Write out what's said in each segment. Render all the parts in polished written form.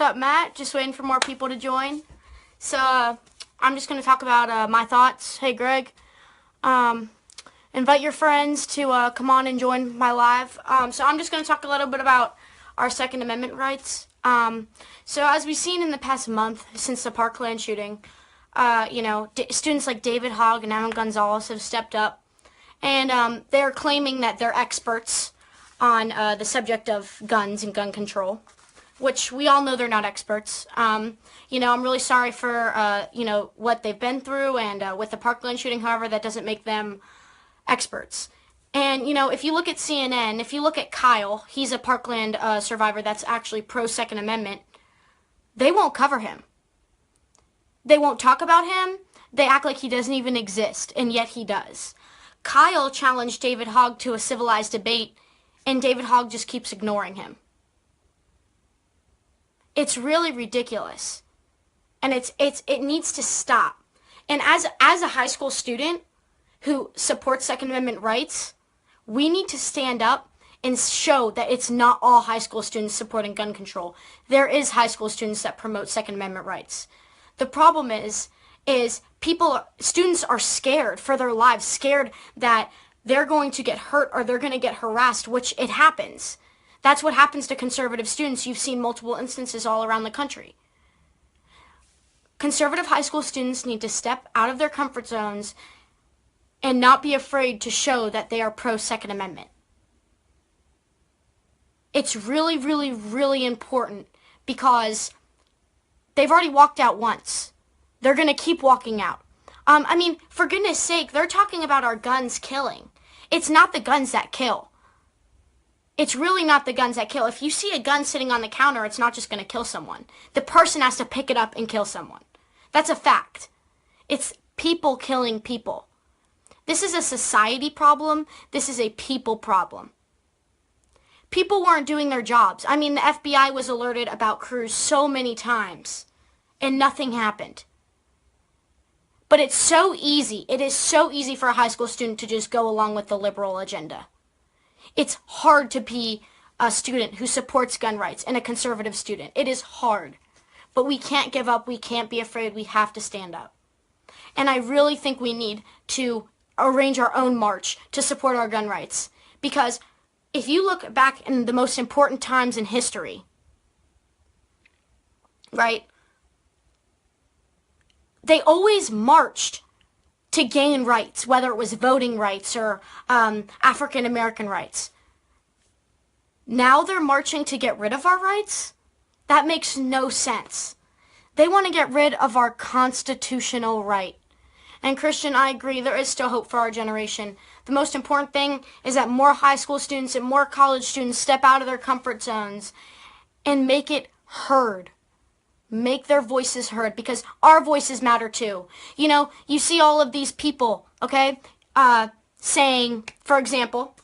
up, Matt? Just waiting for more people to join. So I'm just going to talk about my thoughts. Hey, Greg. Invite your friends to come on and join my live. So I'm just going to talk a little bit about our Second Amendment rights. So as we've seen in the past month since the Parkland shooting, students like David Hogg and Emma Gonzalez have stepped up, and they're claiming that they're experts on the subject of guns and gun control, which we all know they're not experts. I'm really sorry for, what they've been through, and with the Parkland shooting, however, that doesn't make them experts. And, if you look at CNN, if you look at Kyle, he's a Parkland survivor that's actually pro-Second Amendment, they won't cover him. They won't talk about him. They act like he doesn't even exist, and yet he does. Kyle challenged David Hogg to a civilized debate, and David Hogg just keeps ignoring him. It's really ridiculous, and it needs to stop. And as a high school student who supports Second Amendment rights, we need to stand up and show that it's not all high school students supporting gun control. There is high school students that promote Second Amendment rights. The problem is students are scared for their lives, scared that they're going to get hurt or they're going to get harassed, which it happens. That's what happens to conservative students. You've seen multiple instances all around the country. Conservative high school students need to step out of their comfort zones and not be afraid to show that they are pro-Second Amendment. It's really, really, really important because they've already walked out once. They're going to keep walking out. For goodness sake, they're talking about our guns killing. It's not the guns that kill. It's really not the guns that kill. If you see a gun sitting on the counter, it's not just going to kill someone. The person has to pick it up and kill someone. That's a fact. It's people killing people. This is a society problem. This is a people problem. People weren't doing their jobs. The FBI was alerted about Cruz so many times, and nothing happened. But it's so easy. It is so easy for a high school student to just go along with the liberal agenda. It's hard to be a student who supports gun rights and a conservative student. It is hard. But we can't give up. We can't be afraid. We have to stand up. And I really think we need to arrange our own march to support our gun rights. Because if you look back in the most important times in history, right, they always marched to gain rights, whether it was voting rights or African American rights. Now they're marching to get rid of our rights? That makes no sense. They want to get rid of our constitutional right. And Christian, I agree, there is still hope for our generation. The most important thing is that more high school students and more college students step out of their comfort zones and make it heard. Make their voices heard, because our voices matter too. You see all of these people, saying, for example,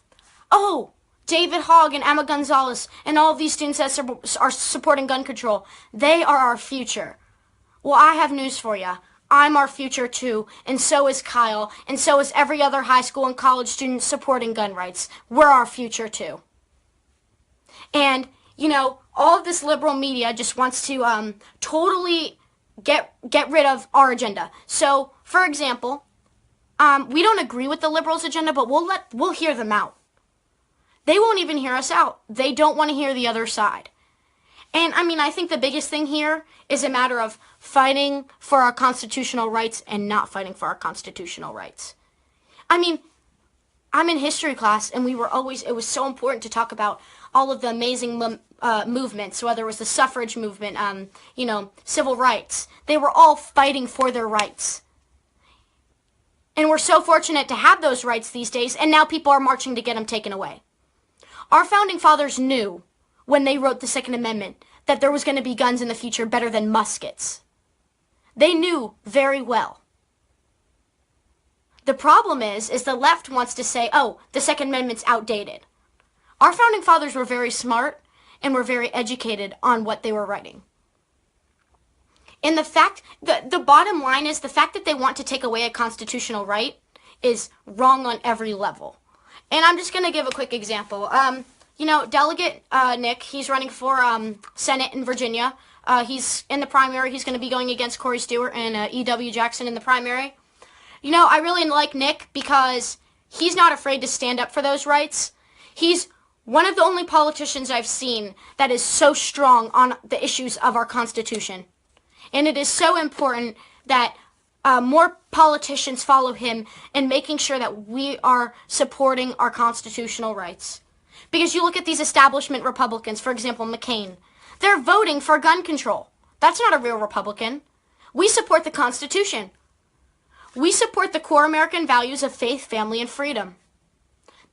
oh, David Hogg and Emma Gonzalez and all of these students that are supporting gun control, they are our future. Well, I have news for you. I'm our future too, and so is Kyle, and so is every other high school and college student supporting gun rights. We're our future too. And, all of this liberal media just wants to totally get rid of our agenda. So, for example, we don't agree with the liberals' agenda, but we'll hear them out. They won't even hear us out. They don't want to hear the other side. And, I think the biggest thing here is a matter of fighting for our constitutional rights and not fighting for our constitutional rights. I'm in history class, and it was so important to talk about all of the amazing movements, whether it was the suffrage movement, civil rights. They were all fighting for their rights. And we're so fortunate to have those rights these days, and now people are marching to get them taken away. Our founding fathers knew when they wrote the Second Amendment that there was going to be guns in the future better than muskets. They knew very well. The problem is the left wants to say, oh, the Second Amendment's outdated. Our founding fathers were very smart and were very educated on what they were writing. And the bottom line is the fact that they want to take away a constitutional right is wrong on every level. And I'm just going to give a quick example. Delegate Nick, he's running for Senate in Virginia. He's in the primary. He's going to be going against Corey Stewart and E.W. Jackson in the primary. You know, I really like Nick because he's not afraid to stand up for those rights. He's one of the only politicians I've seen that is so strong on the issues of our Constitution. And it is so important that more politicians follow him in making sure that we are supporting our constitutional rights. Because you look at these establishment Republicans, for example, McCain, they're voting for gun control. That's not a real Republican. We support the Constitution. We support the core American values of faith, family, and freedom.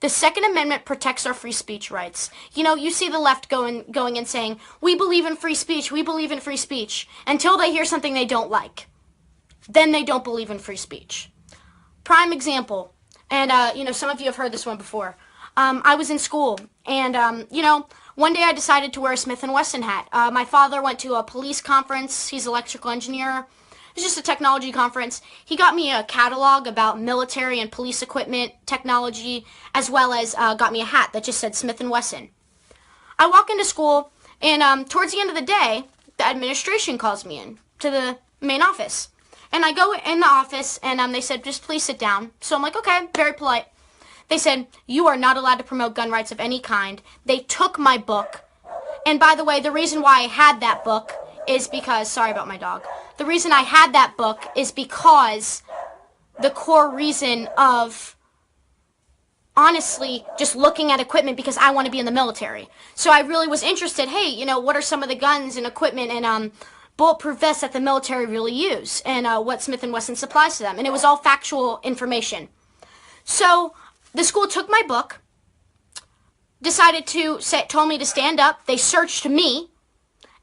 The Second Amendment protects our free speech rights. You know, you see the left going and saying, we believe in free speech, we believe in free speech, until they hear something they don't like. Then they don't believe in free speech. Prime example, and you know, some of you have heard this one before. I was in school, and you know, one day I decided to wear a Smith & Wesson hat. My father went to a police conference. He's an electrical engineer. It was just a technology conference. He got me a catalog about military and police equipment, technology, as well as got me a hat that just said Smith & Wesson. I walk into school, and towards the end of the day, the administration calls me in to the main office. And I go in the office, and they said, just please sit down. So I'm like, okay, very polite. They said, you are not allowed to promote gun rights of any kind. They took my book. And by the way, the reason why I had that book is because, sorry about my dog. The reason I had that book is because the core reason of, honestly, just looking at equipment because I want to be in the military. So I really was interested, hey, you know, what are some of the guns and equipment and bulletproof vests that the military really use and what Smith & Wesson supplies to them. And it was all factual information. So the school took my book, told me to stand up. They searched me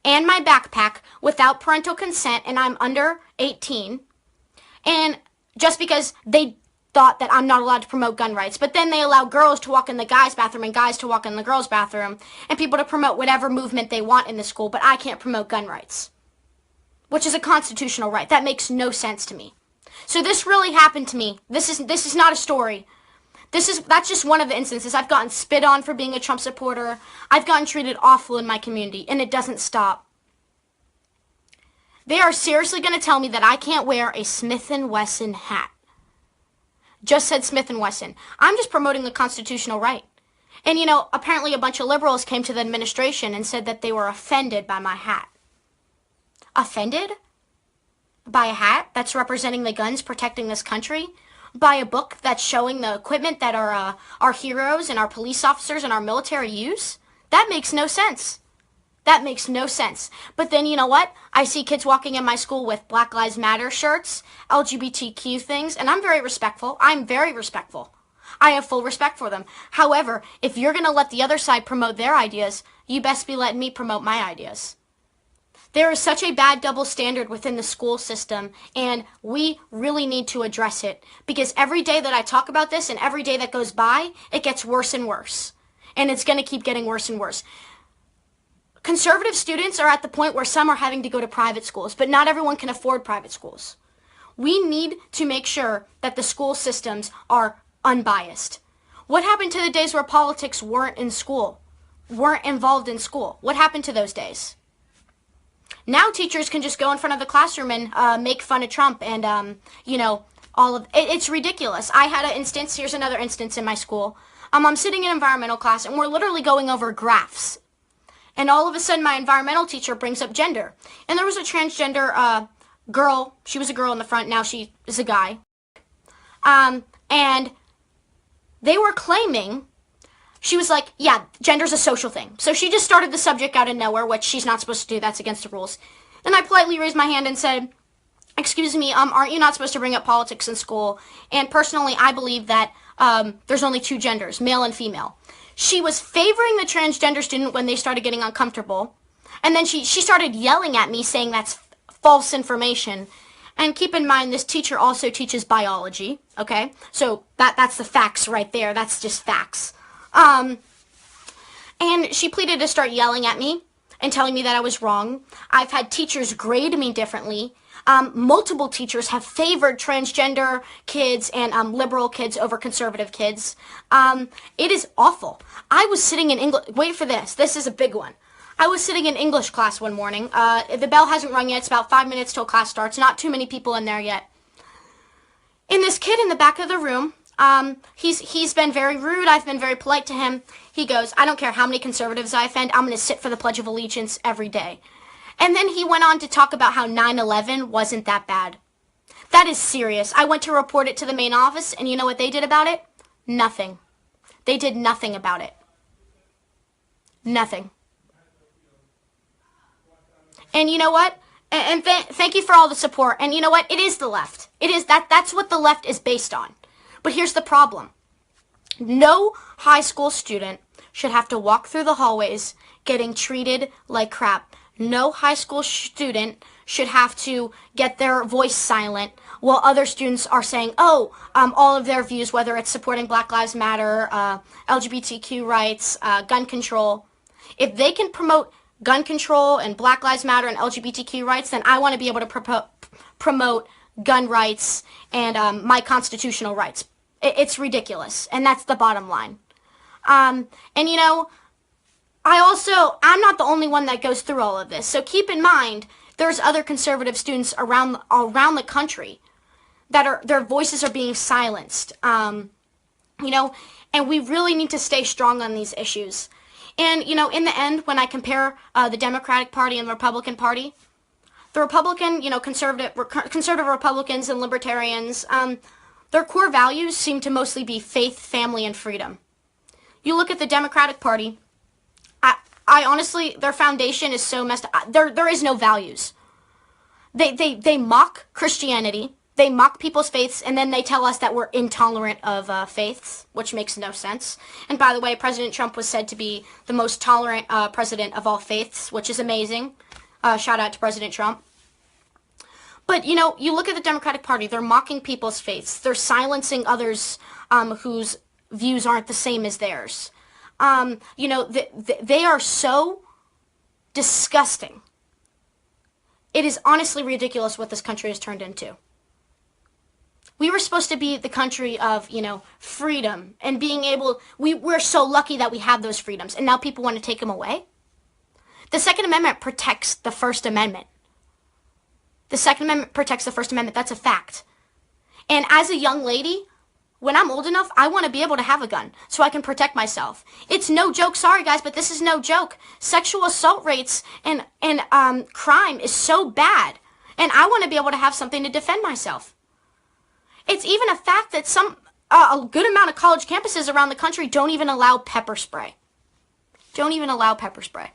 and my backpack without parental consent, and I'm under 18. And just because they thought that I'm not allowed to promote gun rights, but then they allow girls to walk in the guys' bathroom and guys to walk in the girls' bathroom, and people to promote whatever movement they want in the school, but I can't promote gun rights, which is a constitutional right. That makes no sense to me. So this really happened to me. This is not a story. That's just one of the instances. I've gotten spit on for being a Trump supporter. I've gotten treated awful in my community, and it doesn't stop. They are seriously going to tell me that I can't wear a Smith & Wesson hat. Just said Smith & Wesson. I'm just promoting the constitutional right. And, you know, apparently a bunch of liberals came to the administration and said that they were offended by my hat. Offended? By a hat that's representing the guns protecting this country? By a book that's showing the equipment that our heroes and our police officers and our military use? That makes no sense. That makes no sense. But then, you know what? I see kids walking in my school with Black Lives Matter shirts, LGBTQ things, and I'm very respectful. I'm very respectful. I have full respect for them. However, if you're going to let the other side promote their ideas, you best be letting me promote my ideas. There is such a bad double standard within the school system, and we really need to address it. Because every day that I talk about this and every day that goes by, it gets worse and worse. And it's going to keep getting worse and worse. Conservative students are at the point where some are having to go to private schools, but not everyone can afford private schools. We need to make sure that the school systems are unbiased. What happened to the days where politics weren't involved in school? What happened to those days? Now teachers can just go in front of the classroom and make fun of Trump and, you know, all of it. It's ridiculous. I had an instance. Here's another instance in my school. I'm sitting in environmental class, and we're literally going over graphs. And all of a sudden, my environmental teacher brings up gender. And there was a transgender girl. She was a girl in the front. Now she is a guy. And they were claiming, she was like, yeah, gender's a social thing. So she just started the subject out of nowhere, which she's not supposed to do. That's against the rules. And I politely raised my hand and said, excuse me, aren't you not supposed to bring up politics in school? And personally, I believe that there's only two genders, male and female. She was favoring the transgender student when they started getting uncomfortable. And then she started yelling at me saying that's false information. And keep in mind, this teacher also teaches biology, okay? So that's the facts right there. That's just facts. And she pleaded to start yelling at me and telling me that I was wrong. I've had teachers grade me differently. Multiple teachers have favored transgender kids and liberal kids over conservative kids. It is awful. I was sitting in English. Wait for this. This is a big one. I was sitting in English class one morning. The bell hasn't rung yet. It's about 5 minutes till class starts. Not too many people in there yet. And this kid in the back of the room, he's been very rude. I've been very polite to him. He goes, I don't care how many conservatives I offend. I'm going to sit for the Pledge of Allegiance every day. And then he went on to talk about how 9/11 wasn't that bad. That is serious. I went to report it to the main office, and you know what they did about it? Nothing. They did nothing about it. Nothing. And you know what? And thank you for all the support. And you know what? It is the left. It is that's what the left is based on. But here's the problem. No high school student should have to walk through the hallways getting treated like crap. No high school student should have to get their voice silent while other students are saying, all of their views, whether it's supporting Black Lives Matter, LGBTQ rights, gun control. If they can promote gun control and Black Lives Matter and LGBTQ rights, then I want to be able to promote gun rights and my constitutional rights. It's ridiculous, and that's the bottom line. And you know, I'm not the only one that goes through all of this. So keep in mind, there's other conservative students around the country that their voices are being silenced. You know, and we really need to stay strong on these issues. And you know, in the end, when I compare the Democratic Party and the Republican Party, the Republican, you know, conservative Republicans and libertarians, their core values seem to mostly be faith, family, and freedom. You look at the Democratic Party. I honestly, their foundation is so messed up. There is no values. They mock Christianity. They mock people's faiths, and then they tell us that we're intolerant of faiths, which makes no sense. And by the way, President Trump was said to be the most tolerant president of all faiths, which is amazing. Shout out to President Trump. But, you know, you look at the Democratic Party, they're mocking people's faiths. They're silencing others whose views aren't the same as theirs. You know, they are so disgusting. It is honestly ridiculous what this country has turned into. We were supposed to be the country of, you know, freedom and being able, we're so lucky that we have those freedoms, and now people want to take them away. The Second Amendment protects the First Amendment. The Second Amendment protects the First Amendment. That's a fact. And as a young lady, when I'm old enough, I want to be able to have a gun so I can protect myself. It's no joke. Sorry, guys, but this is no joke. Sexual assault rates and crime is so bad, and I want to be able to have something to defend myself. It's even a fact that a good amount of college campuses around the country don't even allow pepper spray. Don't even allow pepper spray.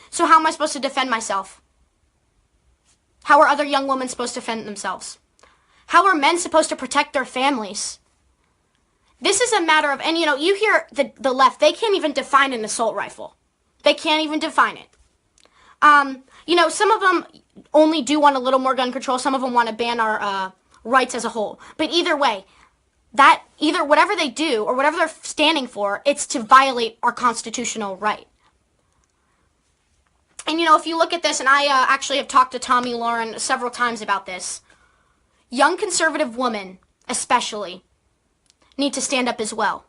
So how am I supposed to defend myself? How are other young women supposed to defend themselves? How are men supposed to protect their families? This is a matter of, and you know, you hear the left, they can't even define an assault rifle. They can't even define it. You know, some of them only do want a little more gun control. Some of them want to ban our rights as a whole. But either way, either whatever they do or whatever they're standing for, it's to violate our constitutional right. And you know, if you look at this, and I actually have talked to Tommy Lauren several times about this, young conservative women especially need to stand up as well.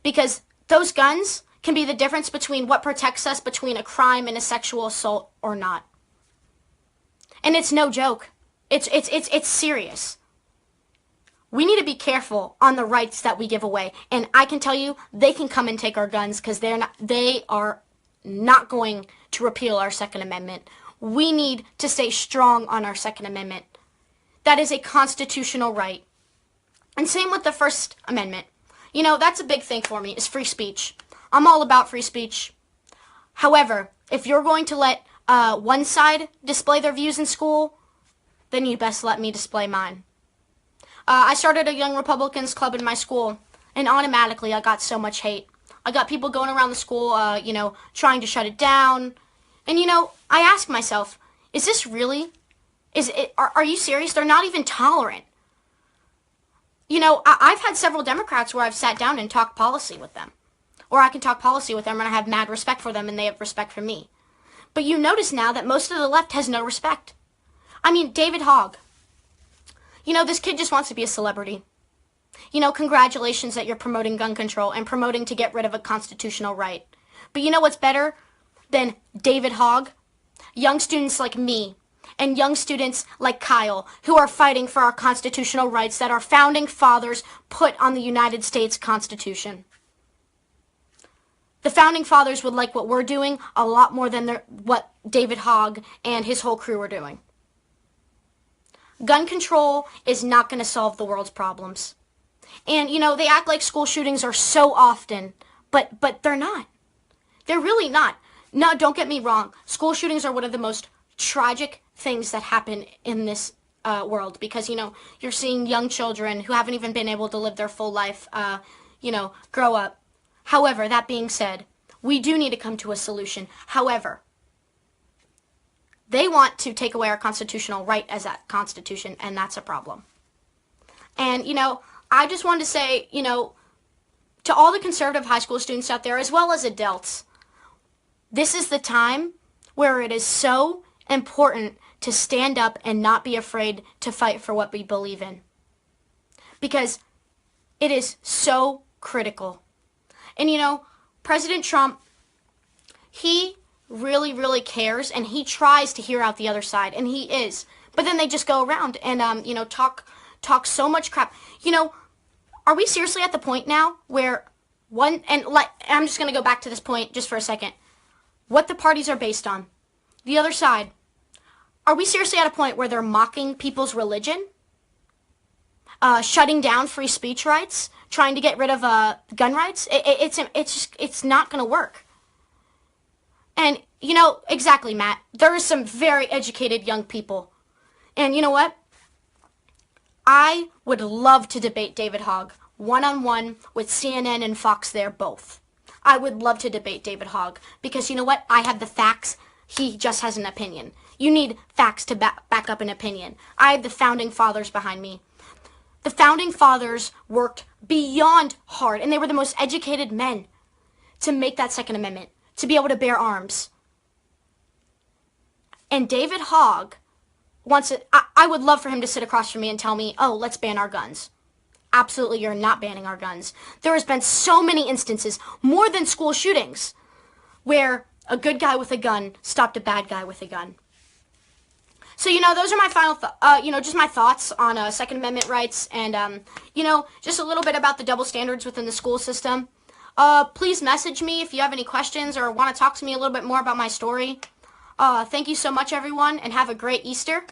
Because those guns can be the difference between what protects us between a crime and a sexual assault or not. And it's no joke. It's serious. We need to be careful on the rights that we give away. And I can tell you, they can come and take our guns because they are not going to repeal our Second Amendment. We need to stay strong on our Second Amendment. That is a constitutional right. And same with the First Amendment. You know, that's a big thing for me, is free speech. I'm all about free speech. However, if you're going to let one side display their views in school, then you best let me display mine. I started a Young Republicans Club in my school, and automatically I got so much hate. I got people going around the school, you know, trying to shut it down. And, you know, I ask myself, is this really? Are you serious? They're not even tolerant. You know, I've had several Democrats where I've sat down and talked policy with them. Or I can talk policy with them and I have mad respect for them and they have respect for me. But you notice now that most of the left has no respect. I mean, David Hogg. You know, this kid just wants to be a celebrity. You know, congratulations that you're promoting gun control and promoting to get rid of a constitutional right. But you know what's better? than David Hogg, young students like me, and young students like Kyle, who are fighting for our constitutional rights that our founding fathers put on the United States Constitution. The founding fathers would like what we're doing a lot more than what David Hogg and his whole crew are doing. Gun control is not going to solve the world's problems. And, they act like school shootings are so often, but they're not. They're really not. No, don't get me wrong. School shootings are one of the most tragic things that happen in this world because, you're seeing young children who haven't even been able to live their full life, grow up. However, that being said, we do need to come to a solution. However, they want to take away our constitutional right as that constitution, and that's a problem. And, I just wanted to say, to all the conservative high school students out there, as well as adults, this is the time where it is so important to stand up and not be afraid to fight for what we believe in. Because it is so critical. And, President Trump, he really, really cares, and he tries to hear out the other side, and he is. But then they just go around and, talk so much crap. Are we seriously at the point now where I'm just going to go back to this point just for a second. What the parties are based on. The other side. Are we seriously at a point where they're mocking people's religion? Shutting down free speech rights? Trying to get rid of gun rights? It's not going to work. And, exactly, Matt. There are some very educated young people. And you know what? I would love to debate David Hogg one-on-one with CNN and Fox there both. I would love to debate David Hogg because you know what? I have the facts. He just has an opinion. You need facts to back up an opinion. I have the founding fathers behind me. The founding fathers worked beyond hard, and they were the most educated men to make that Second Amendment, to be able to bear arms. And David Hogg wants it. I would love for him to sit across from me and tell me, oh, let's ban our guns. Absolutely, you're not banning our guns. There has been so many instances, more than school shootings, where a good guy with a gun stopped a bad guy with a gun. So, those are my final, just my thoughts on Second Amendment rights and, just a little bit about the double standards within the school system. Please message me if you have any questions or want to talk to me a little bit more about my story. Thank you so much, everyone, and have a great Easter.